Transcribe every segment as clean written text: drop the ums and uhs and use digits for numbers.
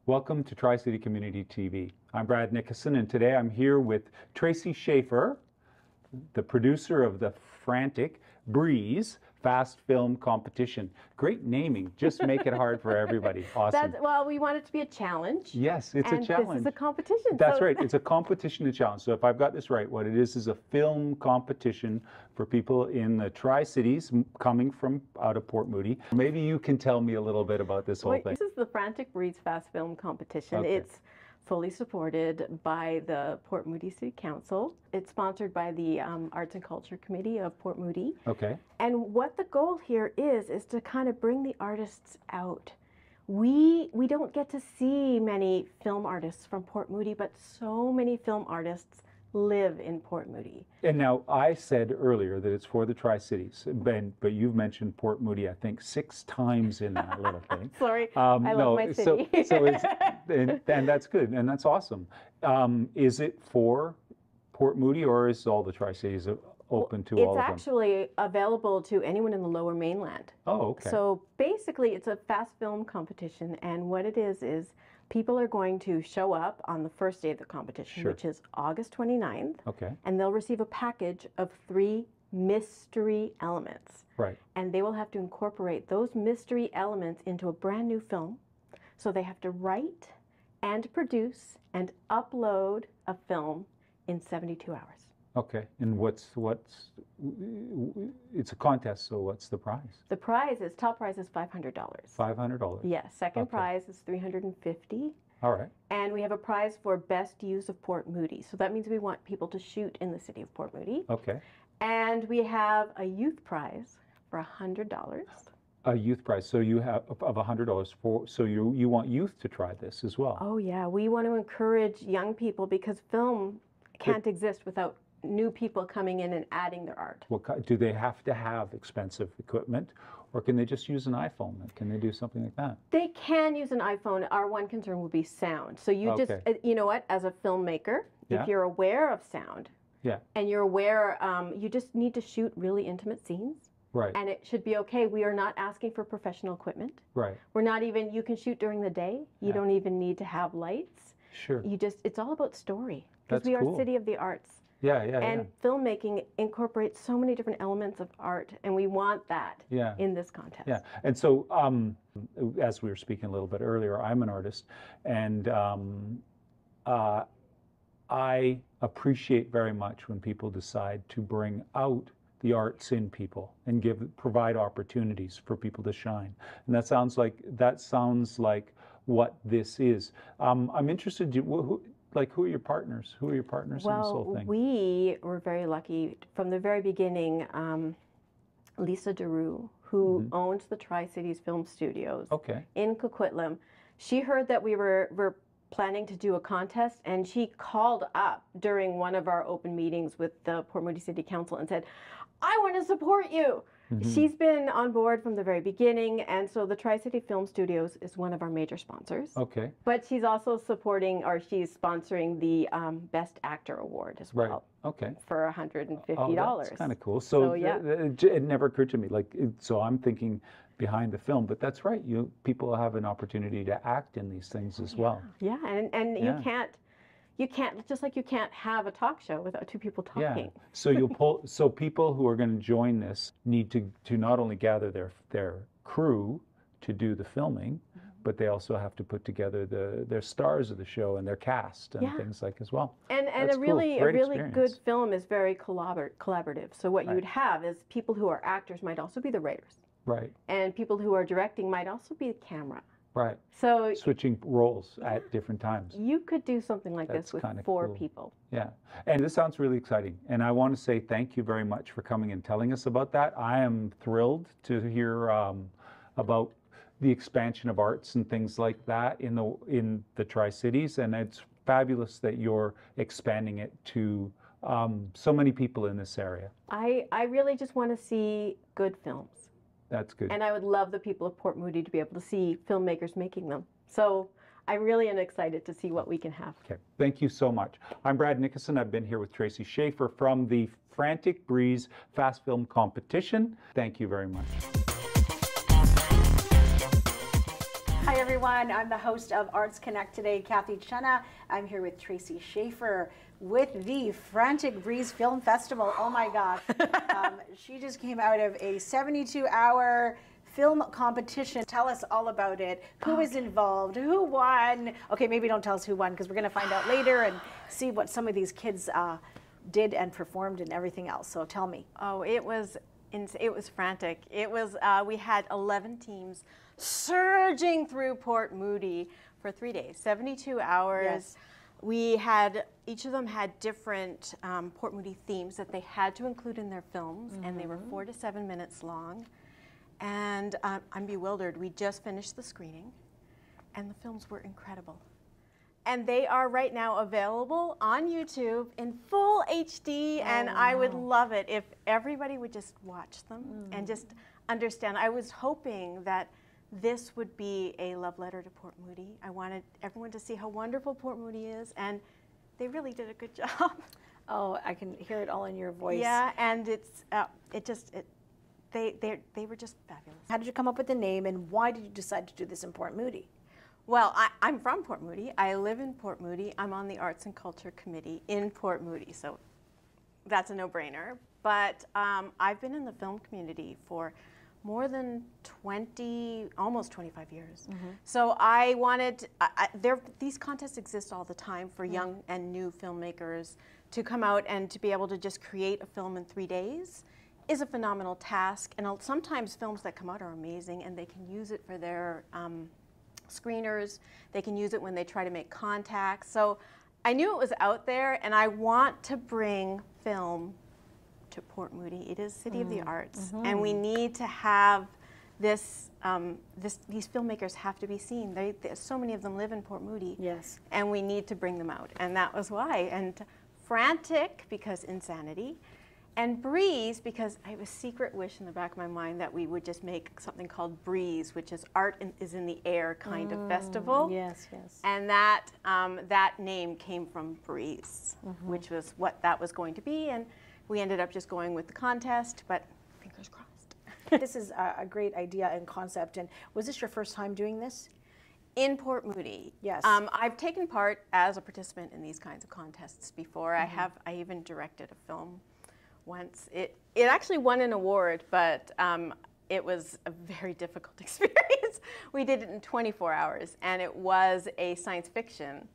Welcome to Tri-City Community TV. I'm Brad Nickerson, and today I'm here with Tracy Schaeffer, the producer of the Frantic Breeze Fast Film Competition. Great naming. Just make it hard for everybody. Awesome. Well, we want it to be a challenge. Yes, it's a challenge. This is a competition. That's right. It's a competition, a challenge. So if I've got this right, what it is a film competition for people in the Tri-Cities coming from out of Port Moody. Maybe you can tell me a little bit about this whole thing. This is the Frantic Breeze Fast Film Competition. Okay. It's fully supported by the Port Moody City Council. It's sponsored by the Arts and Culture Committee of Port Moody. Okay. And what the goal here is to kind of bring the artists out. We don't get to see many film artists from Port Moody, but so many film artists live in Port Moody. And now I said earlier that it's for the Tri-Cities, but you've mentioned Port Moody, I think, 6 times in that little thing. Sorry, I love my city. And that's good, and that's awesome. Is it for Port Moody, or is all the Tri-Cities open to all of them? It's actually available to anyone in the Lower Mainland. Oh, okay. So basically, it's a fast film competition, and what it is people are going to show up on the first day of the competition, Sure. which is August 29th, Okay. and they'll receive a package of 3 mystery elements. Right. And they will have to incorporate those mystery elements into a brand new film. So they have to write and produce and upload a film in 72 hours. Okay. And it's a contest, so what's the prize? The top prize is $500. $500. Yes, second Okay. prize is $350. All right. And we have a prize for best use of Port Moody. So that means we want people to shoot in the city of Port Moody. Okay. And we have a youth prize for $100. A youth prize. So you have of $100 for. So you want youth to try this as well. Oh yeah, we want to encourage young people because film can't exist without new people coming in and adding their art. Do they have to have expensive equipment, or can they just use an iPhone? Can they do something like that? They can use an iPhone. Our one concern will be sound. So you just, you know what, as a filmmaker, if you're aware of sound, and you're aware, you just need to shoot really intimate scenes. Right. And it should be okay. We are not asking for professional equipment. Right. We're not even, you can shoot during the day. You don't even need to have lights. Sure. It's all about story. Because That's we cool. are a city of the arts. And filmmaking incorporates so many different elements of art, and we want that in this contest. Yeah, and so as we were speaking a little bit earlier, I'm an artist, and I appreciate very much when people decide to bring out the arts in people and provide opportunities for people to shine. And that sounds like what this is. I'm interested. Who are your partners? Who are your partners in this whole thing? We were very lucky from the very beginning. Lisa DeRue, who owns the Tri-Cities Film Studios in Coquitlam, she heard that we were planning to do a contest, and she called up during one of our open meetings with the Port Moody City Council and said, "I want to support you." She's been on board from the very beginning, and so the Tri-City Film Studios is one of our major sponsors. Okay. But she's also she's sponsoring the Best Actor Award as well. Right. Okay. For $150. Oh, that's kind of cool. So it never occurred to me. So I'm thinking behind the film, but that's right. People have an opportunity to act in these things as well. Yeah, and you can't, just like you can't have a talk show without 2 people talking. Yeah. So so people who are going to join this need to not only gather their crew to do the filming, but they also have to put together their stars of the show and their cast and things like as well. And a really good film is very collaborative. So what you would have is people who are actors might also be the writers. Right. And people who are directing might also be the camera. Right. So switching roles at different times. You could do something like this with 4 people. Yeah. And this sounds really exciting. And I want to say thank you very much for coming and telling us about that. I am thrilled to hear about the expansion of arts and things like that in the Tri-Cities. And it's fabulous that you're expanding it to so many people in this area. I really just want to see good films. That's good. And I would love the people of Port Moody to be able to see filmmakers making them. So I really am excited to see what we can have. Okay, thank you so much. I'm Brad Nickerson. I've been here with Tracy Schaeffer from the Frantic Breeze Fast Film Competition. Thank you very much. I Hi everyone, I'm the host of Arts Connect today, Kathy Chena. I'm here with Tracy Schaeffer with the Frantic Breeze Film Festival. Oh my gosh. She just came out of a 72-hour film competition. Tell us all about it. Who was involved? Who won? Okay, maybe don't tell us who won because we're going to find out later and see what some of these kids did and performed and everything else. So tell me. Oh, it was frantic. It was, we had 11 teams surging through Port Moody for 3 days, 72 hours. Yes. We had, each of them had different Port Moody themes that they had to include in their films, and they were 4 to 7 minutes long. And I'm bewildered. We just finished the screening, and the films were incredible. And they are right now available on YouTube in full HD, and I would love it if everybody would just watch them and just understand. I was hoping that this would be a love letter to Port Moody. I wanted everyone to see how wonderful Port Moody is, and they really did a good job. Oh, I can hear it all in your voice. Yeah, and they were just fabulous. How did you come up with the name, and why did you decide to do this in Port Moody? Well, I'm from Port Moody. I live in Port Moody. I'm on the Arts and Culture Committee in Port Moody, so that's a no-brainer. But I've been in the film community for more than 20, almost 25 years. So I wanted, these contests exist all the time for young and new filmmakers to come out and to be able to just create a film in 3 days is a phenomenal task. And sometimes films that come out are amazing and they can use it for their screeners. They can use it when they try to make contacts. So I knew it was out there, and I want to bring film to Port Moody. It is City of the Arts, and we need to have this, these filmmakers have to be seen. So many of them live in Port Moody. Yes. And we need to bring them out, and that was why. And Frantic, because insanity, and Breeze, because I have a secret wish in the back of my mind that we would just make something called Breeze, which is art is in the air kind of festival. Yes, yes. And that, that name came from Breeze, which was what that was going to be. And we ended up just going with the contest, but fingers crossed. This is a great idea and concept. And was this your first time doing this? In Port Moody. Yes. I've taken part as a participant in these kinds of contests before. I even directed a film once. It actually won an award, but it was a very difficult experience. We did it in 24 hours, and it was a science fiction.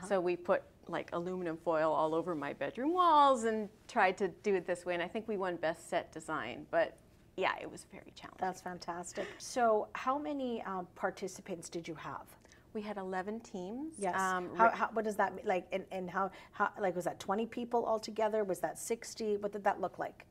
So we put like aluminum foil all over my bedroom walls and tried to do it this way, and I think we won Best Set Design, but yeah, it was very challenging. That's fantastic. So how many participants did you have? We had 11 teams. Yes. What does that mean? Like, and how, like, was that 20 people altogether? Was that 60? What did that look like?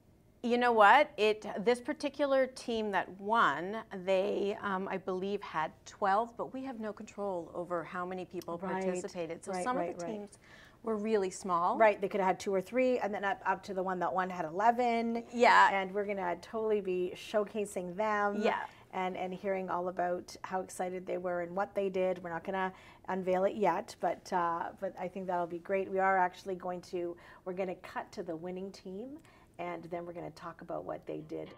You know what? This particular team that won, they, I believe, had 12, but we have no control over how many people participated. So some of the teams were really small. Right. They could have had 2 or 3, and then up to the one that won had 11. Yeah. And we're going to totally be showcasing them. Yeah. And hearing all about how excited they were and what they did. We're not going to unveil it yet, but I think that'll be great. We are actually we're going to cut to the winning team, and then we're going to talk about what they did.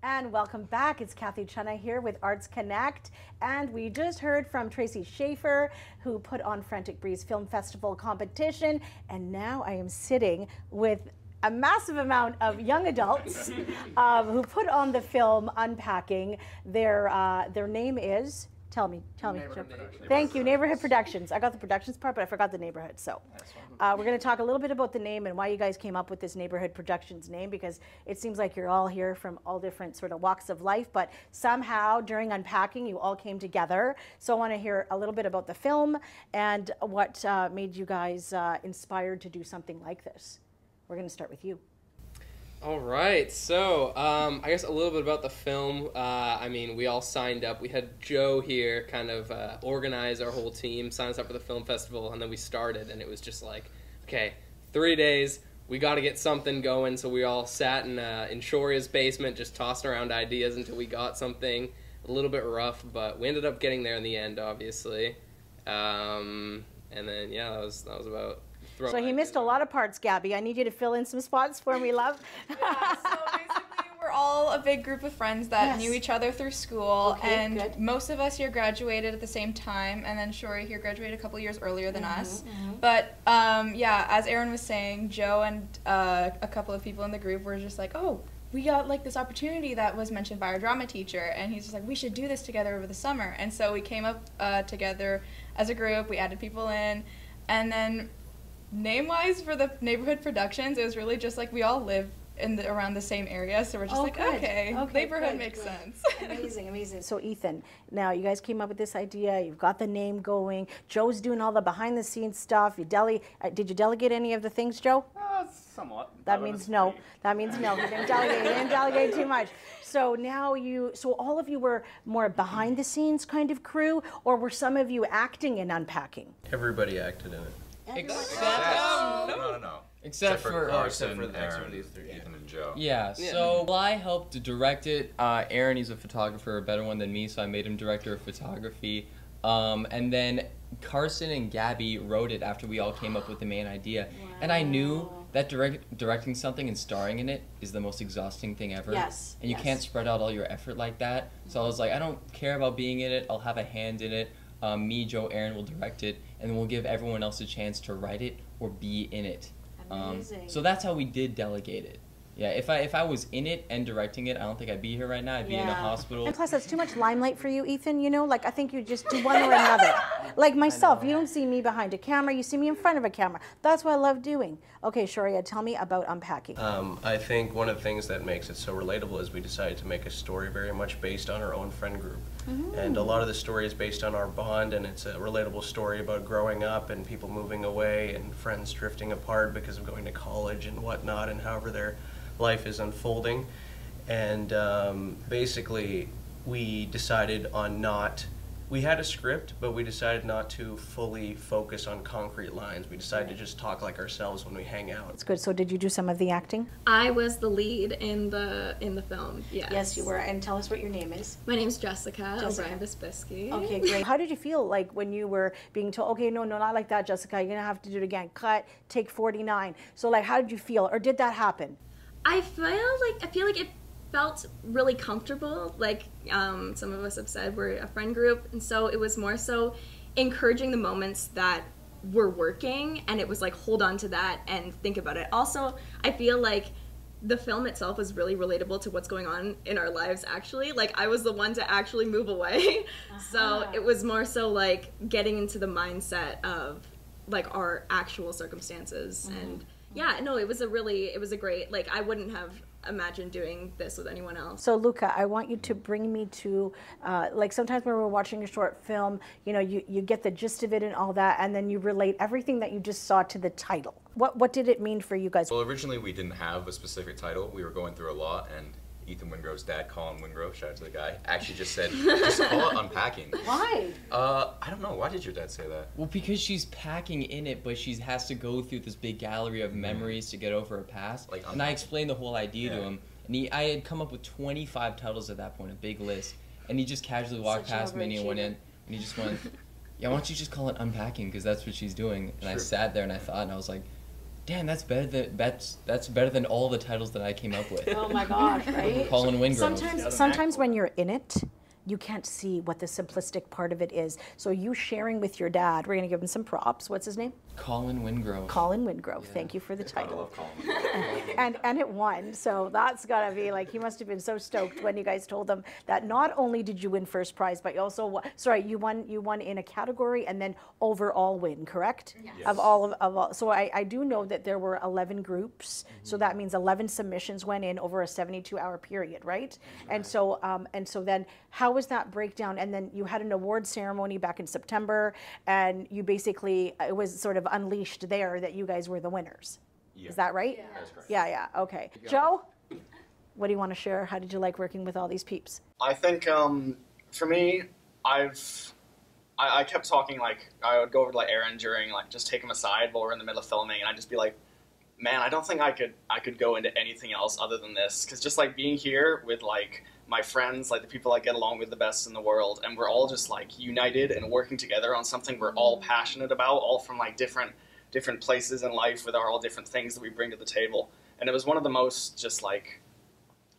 And welcome back. It's Kathy Chena here with Arts Connect, and we just heard from Tracy Schaeffer, who put on Frantic Breeze Film Festival competition, and now I am sitting with a massive amount of young adults who put on the film Unpacking. Their name is, tell me. Thank you, Neighborhood Productions. I got the productions part, but I forgot the neighborhood. So we're going to talk a little bit about the name and why you guys came up with this Neighborhood Productions name, because it seems like you're all here from all different sort of walks of life, but somehow during Unpacking you all came together. So I want to hear a little bit about the film and what made you guys inspired to do something like this. We're going to start with you. All right, so I guess a little bit about the film. I mean, we all signed up. We had Joe here kind of organize our whole team, sign us up for the film festival, and then we started, and it was just like, okay, 3 days, we got to get something going. So we all sat in Shoria's basement, just tossing around ideas until we got something a little bit rough, but we ended up getting there in the end, obviously. And then, yeah, that was about... So he missed a lot of parts, Gabby. I need you to fill in some spots for me, love. Yeah, so basically we're all big group of friends that knew each other through school, and good. most of us here graduated at the same time, and then Shori here graduated a couple years earlier than us. But yeah, as Aaron was saying, Joe and a couple of people in the group were just like, oh, we got like this opportunity that was mentioned by our drama teacher, and he's just like, we should do this together over the summer. And so we came up together as a group, we added people in, and then name-wise for the neighborhood productions, it was really just like we all live around the same area, so we're just okay, neighborhood makes sense. Amazing, amazing. So Ethan, now you guys came up with this idea, you've got the name going, Joe's doing all the behind the scenes stuff, did you delegate any of the things, Joe? Somewhat. That means no. That means no. He didn't delegate. He didn't delegate too much. So now so all of you were more behind the scenes kind of crew, or were some of you acting in Unpacking? Everybody acted in it. Except for Carson, the next one Aaron, of these three. Ethan, and Joe. Yeah, so I helped to direct it. Aaron, he's a photographer, a better one than me, so I made him director of photography. And then Carson and Gabby wrote it after we all came up with the main idea. Wow. And I knew that directing something and starring in it is the most exhausting thing ever. Yes. And you can't spread out all your effort like that. So I was like, I don't care about being in it. I'll have a hand in it. Me, Joe, Aaron will direct it, and then we'll give everyone else a chance to write it or be in it. Amazing. So that's how we did delegate it. Yeah, if I was in it and directing it, I don't think I'd be here right now. I'd be in a hospital. And plus, that's too much limelight for you, Ethan. You know, like I think you just do one or another. Like myself, you don't see me behind a camera. You see me in front of a camera. That's what I love doing. Okay, Shoria, tell me about Unpacking. I think one of the things that makes it so relatable is we decided to make a story very much based on our own friend group. And a lot of the story is based on our bond, and it's a relatable story about growing up and people moving away and friends drifting apart because of going to college and whatnot, and however their life is unfolding. And basically we decided on we had a script, but we decided not to fully focus on concrete lines. We decided to just talk like ourselves when we hang out. That's good. So did you do some of the acting? I was the lead in the film, yes. Yes, you were. And tell us what your name is. My name's Jessica O'Brien Bisbisky. Okay, great. How did you feel like when you were being told, okay, no, not like that, Jessica, you're going to have to do it again. Cut, take 49. So like, how did you feel? Or did that happen? I feel like it felt really comfortable. Like some of us have said, we're a friend group, and so it was more so encouraging the moments that were working, and it was like, hold on to that and think about it. Also, I feel like the film itself was really relatable to what's going on in our lives, actually. Like, I was the one to actually move away. So it was more so like getting into the mindset of like our actual circumstances. And yeah, no, it was a great, like, I wouldn't have imagined doing this with anyone else. So Luca, I want you to bring me to, like sometimes when we're watching a short film, you know, you get the gist of it and all that, and then you relate everything that you just saw to the title. What did it mean for you guys? Well, originally we didn't have a specific title. We were going through a lot, and Ethan Wingrove's dad, Colin Wingrove, shout out to the guy, actually just said, just call it Unpacking. Why? I don't know. Why did your dad say that? Well, because she's packing in it, but she has to go through this big gallery of memories to get over her past. Like, and I explained the whole idea to him, and I had come up with 25 titles at that point, a big list, and he just casually walked past me and went in, and he just went, yeah, why don't you just call it Unpacking, because that's what she's doing. And I sat there and I thought, and I was like, damn, that's better than all the titles that I came up with. Oh my gosh, right? Colin Wingrove. Sometimes when you're in it, you can't see what the simplistic part of it is. So you sharing with your dad, we're going to give him some props. What's his name? Colin Wingrove. Colin Wingrove. Yeah. Thank you for the title. I love Colin. and it won. So that's got to be like, he must have been so stoked when you guys told him that not only did you win first prize, but you also, you won in a category and then overall win, correct? Yes. Of all. So I do know that there were 11 groups. So that means 11 submissions went in over a 72-hour period, right? And so then how was that breakdown? And then you had an award ceremony back in September, and you basically, it was sort of unleashed there that you guys were the winners. Yeah. Is that right? Yeah. That's correct. Yeah, okay. Joe, what do you want to share? How did you like working with all these peeps? I think for me, I kept talking, like, I would go over to like Aaron during, like, just take him aside while we're in the middle of filming, and I'd just be like, man, I don't think I could go into anything else other than this, because just like being here with like my friends, like the people I get along with the best in the world, and we're all just like united and working together on something we're all passionate about, all from like different places in life with our all different things that we bring to the table. And it was one of the most just like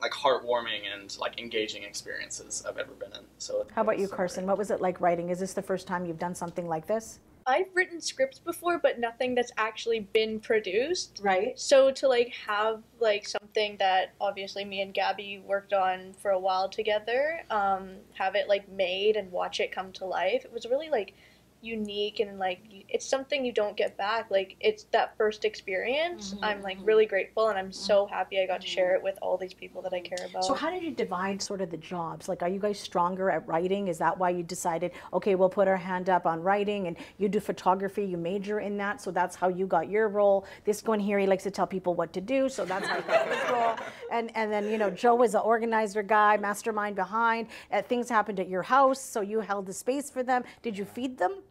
like heartwarming and like engaging experiences I've ever been in. So how about you, Carson? What was it like writing? Is this the first time you've done something like this? I've written scripts before, but nothing that's actually been produced. Right. So to like have like something that obviously me and Gabby worked on for a while together, have it like made and watch it come to life, it was really like unique, and like it's something you don't get back. Like it's that first experience. I'm like really grateful, and I'm so happy I got to share it with all these people that I care about. So how did you divide sort of the jobs? Like, are you guys stronger at writing? Is that why you decided, okay, we'll put our hand up on writing, and you do photography, you major in that, so that's how you got your role. This one here, he likes to tell people what to do, so that's how he got his role. And then, you know, Joe is an organizer guy, mastermind behind. Things happened at your house, so you held the space for them. Did you feed them?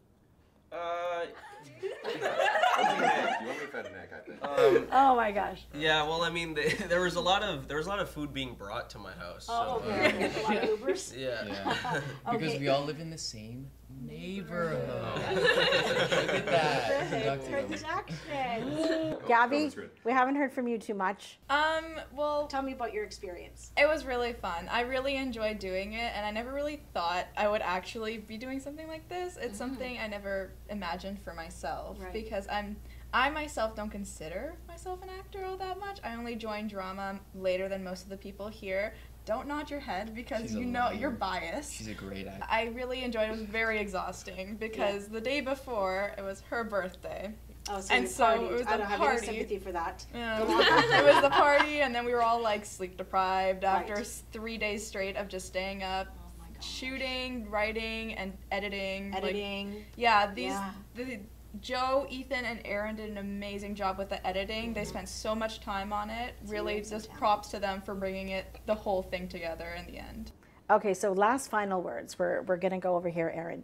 You want me fed Nick, I think. Oh my gosh. Yeah, well, I mean, there was a lot of food being brought to my house. Oh, so, okay. A lot of Ubers? Yeah. Because Okay. we all live in the same neighborhood. Look at that. Gabby, we haven't heard from you too much. Well, tell me about your experience. It was really fun. I really enjoyed doing it, and I never really thought I would actually be doing something like this. It's something I never imagined for myself, because I myself don't consider myself an actor all that much. I only joined drama later than most of the people here. Don't nod your head, because you know you're biased. She's a great actor. I really enjoyed it. It was very exhausting, because the day before it was her birthday. Oh, so and you so partied. it was I the don't have party. any sympathy for that. Yeah. It was the party, and then we were all like sleep deprived after Right. 3 days straight of just staying up, shooting, writing, and editing. Editing. Joe, Ethan, and Aaron did an amazing job with the editing. They spent so much time on it. Really, just props to them for bringing the whole thing together in the end. Okay, so last final words. We're going to go over here, Aaron.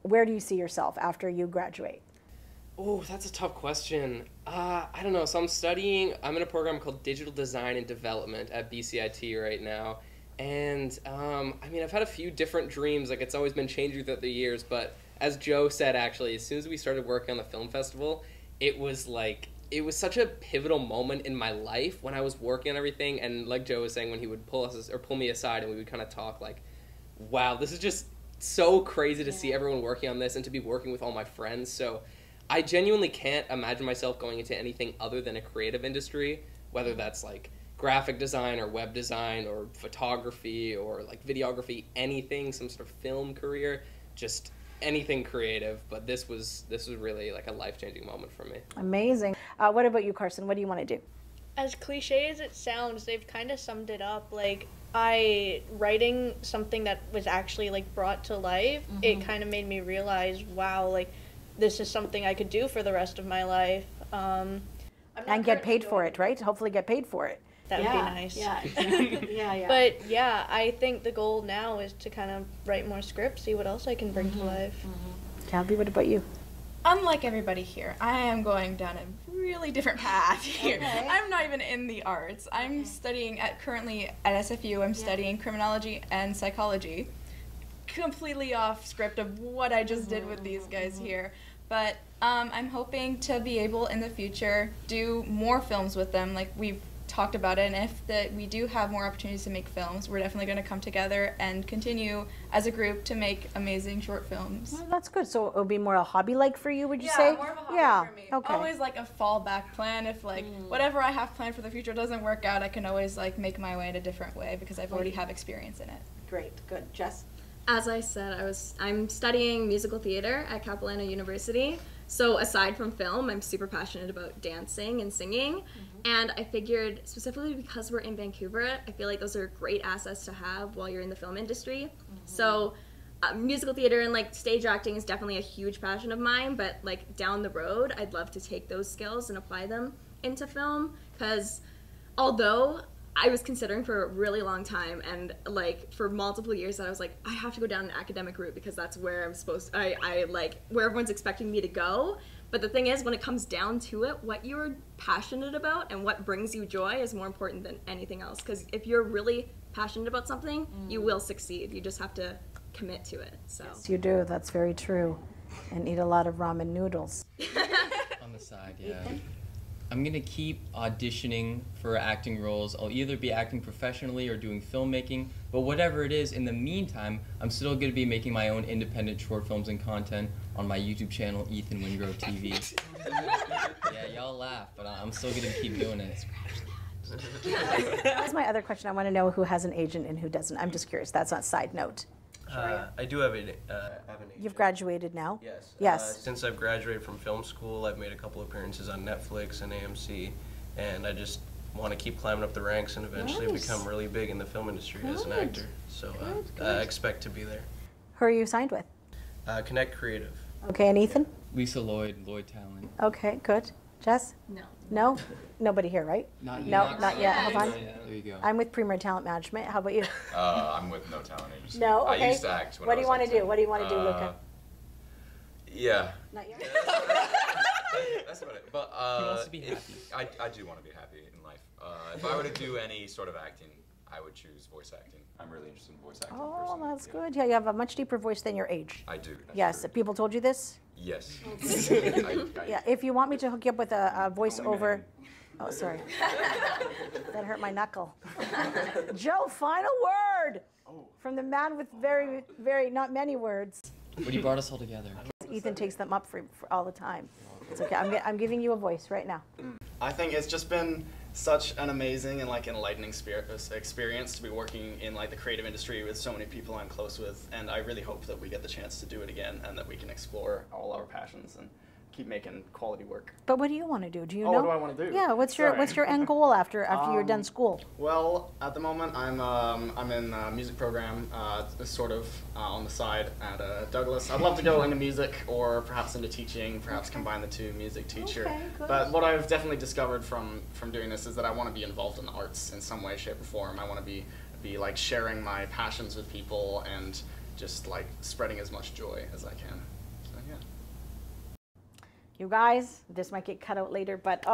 Where do you see yourself after you graduate? Oh, that's a tough question. I don't know. So I'm in a program called Digital Design and Development at BCIT right now. And I mean, I've had a few different dreams. Like, it's always been changing throughout the years. But as Joe said, actually, as soon as we started working on the film festival, it was such a pivotal moment in my life when I was working on everything. And like Joe was saying, when he would pull me aside and we would kind of talk, like, wow, this is just so crazy to see everyone working on this and to be working with all my friends. So I genuinely can't imagine myself going into anything other than a creative industry, whether that's like graphic design or web design or photography or like videography, anything, some sort of film career, just anything creative. But this was really like a life-changing moment for me. Amazing. What about you, Carson? What do you want to do? As cliche as it sounds, they've kind of summed it up. Like, writing something that was actually like brought to life, it kind of made me realize, wow, like this is something I could do for the rest of my life. And get paid for it, right? Hopefully get paid for it. That would be nice. Yeah. Yeah. But yeah, I think the goal now is to kind of write more scripts, see what else I can bring to life. Gabby, what about you? Unlike everybody here, I am going down a really different path here. Okay. I'm not even in the arts. I'm studying currently at SFU. I'm studying criminology and psychology. Completely off script of what I just did with these guys here. But I'm hoping to be able in the future do more films with them, like we've talked about it, and if we do have more opportunities to make films, we're definitely going to come together and continue as a group to make amazing short films. Well, that's good. So it'll be more a hobby-like for you, would you say? Yeah, more of a hobby for me. Okay. Always like a fallback plan. If like whatever I have planned for the future doesn't work out, I can always like make my way in a different way because I've already have experience in it. Great, good. Jess? As I said, I'm studying musical theater at Coquitlam University. So aside from film, I'm super passionate about dancing and singing. And I figured, specifically because we're in Vancouver, I feel like those are great assets to have while you're in the film industry. So musical theater and like stage acting is definitely a huge passion of mine, but like down the road, I'd love to take those skills and apply them into film, because although I was considering for a really long time, and like for multiple years that I was like, I have to go down an academic route because that's where I'm supposed to, I like where everyone's expecting me to go. But the thing is, when it comes down to it, what you're passionate about and what brings you joy is more important than anything else. Because if you're really passionate about something, you will succeed. You just have to commit to it. So Yes, you do. That's very true. And eat a lot of ramen noodles. On the side, yeah. I'm gonna keep auditioning for acting roles. I'll either be acting professionally or doing filmmaking, but whatever it is, in the meantime, I'm still gonna be making my own independent short films and content on my YouTube channel, Ethan Wingrove TV. Yeah, y'all laugh, but I'm still gonna keep doing it. That's my other question. I want to know who has an agent and who doesn't. I'm just curious. That's on a side note. I do have an agent. You've graduated now? Yes. Yes. Since I've graduated from film school, I've made a couple appearances on Netflix and AMC, and I just want to keep climbing up the ranks and eventually become really big in the film industry as an actor. So I expect to be there. Who are you signed with? Connect Creative. Okay, and Ethan? Lisa Lloyd Talent. Okay, good. Jess? No. No? Nobody here, right? Not No, yet. not yet. Hold on. There you go. I'm with Premier Talent Management. How about you? I'm with no talent agency. No? Okay. I used to act when What I do you was want to do? What do you want to do, Luca? Yeah. Not yet? That's about it. But He wants to be happy. I do want to be happy in life. If I were to do any sort of acting, I would choose voice acting. I'm really interested in voice acting. Oh, personally. that's good. Yeah, you have a much deeper voice than your age. I do. That's Yes. true. People told you this? Yes. Yeah, if you want me to hook you up with a voiceover. Oh, sorry. That hurt my knuckle. Joe, final word from the man with very, very, not many words. But he brought us all together. Ethan takes them up for all the time. It's okay. I'm giving you a voice right now. I think it's just been such an amazing and like enlightening experience to be working in like the creative industry with so many people I'm close with, and I really hope that we get the chance to do it again and that we can explore all our passions and keep making quality work. But what do you want to do? Do you know? What do I want to do? Yeah. What's your end goal after you're done school? Well, at the moment I'm in a music program, sort of on the side at Douglas. I'd love to go into music or perhaps into teaching, perhaps combine the two, music teacher. Okay, good. But what I've definitely discovered from doing this is that I want to be involved in the arts in some way, shape, or form. I want to be like sharing my passions with people and just like spreading as much joy as I can. So yeah. You guys, this might get cut out later, but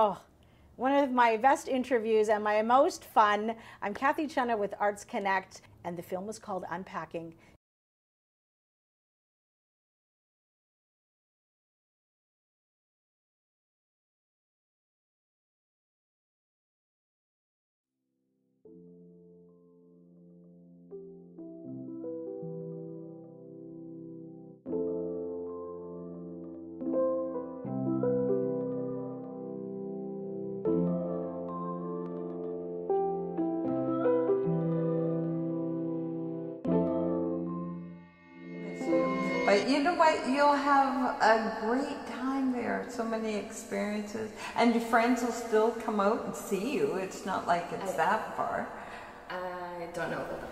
one of my best interviews and my most fun. I'm Kathy Chena with Arts Connect, and the film was called Unpacking. But you know what? You'll have a great time there. So many experiences. And your friends will still come out and see you. It's not like it's that far. I don't know about that.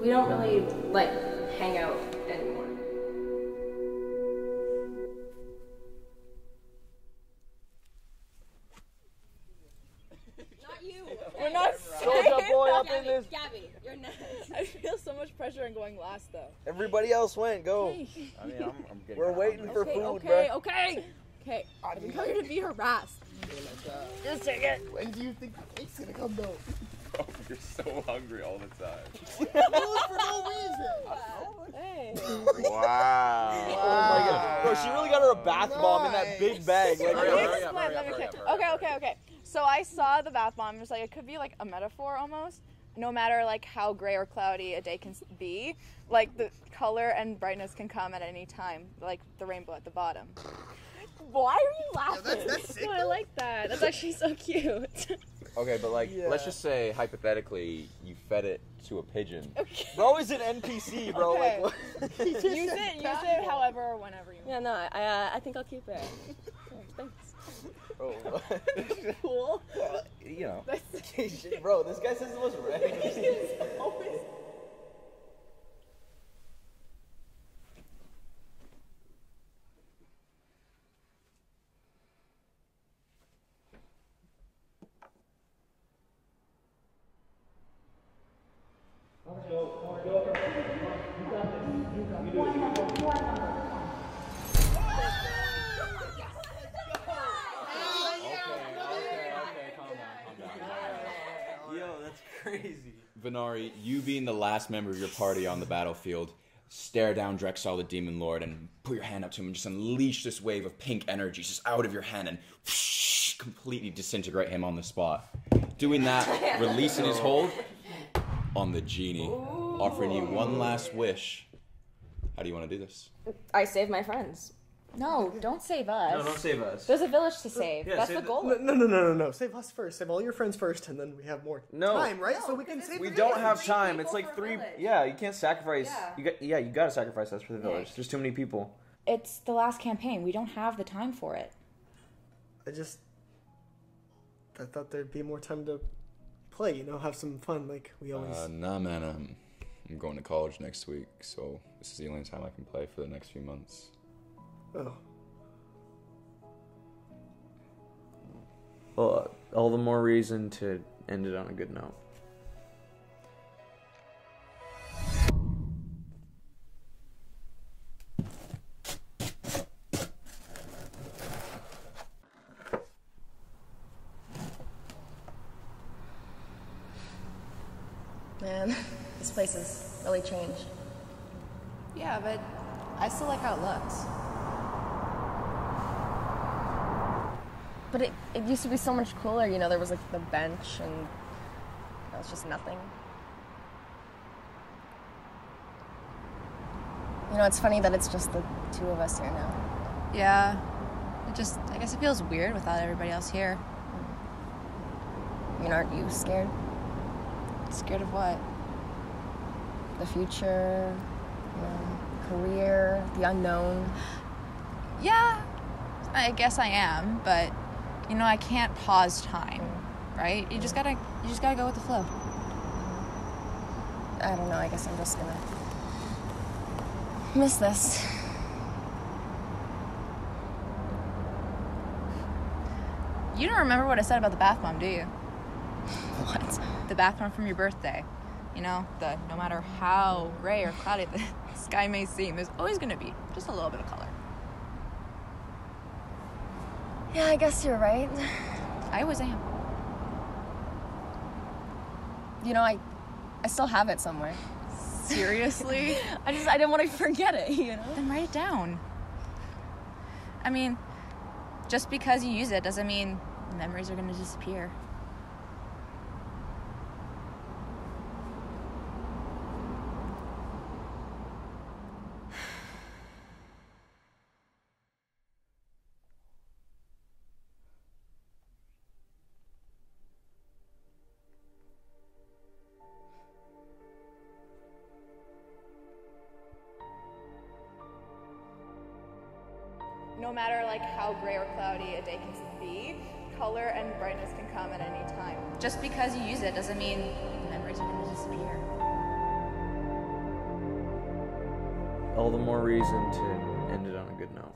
We don't really, like, hang out anymore. Not you. We're not Soldier boy up in this. Gabby, you're next. I feel so much pressure on going last, though. Everybody else went. Go. Hey. I mean, I'm getting. We're waiting for food, Okay, bro. okay. I've been coming to be harassed. Just take it. When do you think the cake's gonna come though? Oh, you're so hungry all the time. For no reason. Hey. Wow. Oh my God. Bro, she really got her a bath bomb in that big bag. Like, Okay. So I saw the bath bomb. It was like, it could be like a metaphor almost. No matter like how gray or cloudy a day can be, like the color and brightness can come at any time, like the rainbow at the bottom. Why are you laughing? That's sick. Oh, I like that. That's actually so cute. okay, but like, let's just say hypothetically, you fed it to a pigeon. Okay. Bro is an NPC, bro. Okay. Like, what? Use it however or whenever you want. Yeah, no, I think I'll keep it. Thanks. Bro, Cool. well, you know. Bro, this guy says it was red. Benari, you being the last member of your party on the battlefield, stare down Drexel the Demon Lord and put your hand up to him and just unleash this wave of pink energy just out of your hand and whoosh, completely disintegrate him on the spot. Doing that, releasing his hold on the genie, offering you one last wish. How do you want to do this? I save my friends. No, don't save us. No, don't save us. There's a village to save. Yeah, That's save the goal. No. Save us first. Save all your friends first, and then we have more time, right? So we can save. We the don't village. have time. It's like 3. Yeah, you can't sacrifice. Yeah. You gotta sacrifice us for the village. There's too many people. It's the last campaign. We don't have the time for it. I thought there'd be more time to play. You know, have some fun like we always. Nah, man. I'm going to college next week, so this is the only time I can play for the next few months. Oh. Well, all the more reason to end it on a good note. Man, this place has really changed. Yeah, but I still like how it looks. But it used to be so much cooler, you know, there was like the bench and now it's just nothing. You know, it's funny that it's just the two of us here now. Yeah, I guess it feels weird without everybody else here. I mean, aren't you scared? Scared of what? The future, you know, career, the unknown. Yeah, I guess I am, but you know, I can't pause time, right? You just gotta go with the flow. I don't know, I guess I'm just gonna miss this. You don't remember what I said about the bath bomb, do you? What? The bath bomb from your birthday. You know, no matter how gray or cloudy the sky may seem, there's always gonna be just a little bit of color. Yeah, I guess you're right. I always am. You know, I still have it somewhere. Seriously? I didn't want to forget it, you know? Then write it down. I mean, just because you use it doesn't mean the memories are gonna disappear. No matter like how gray or cloudy a day can be, color and brightness can come at any time. Just because you use it doesn't mean the memories are gonna disappear. All the more reason to end it on a good note.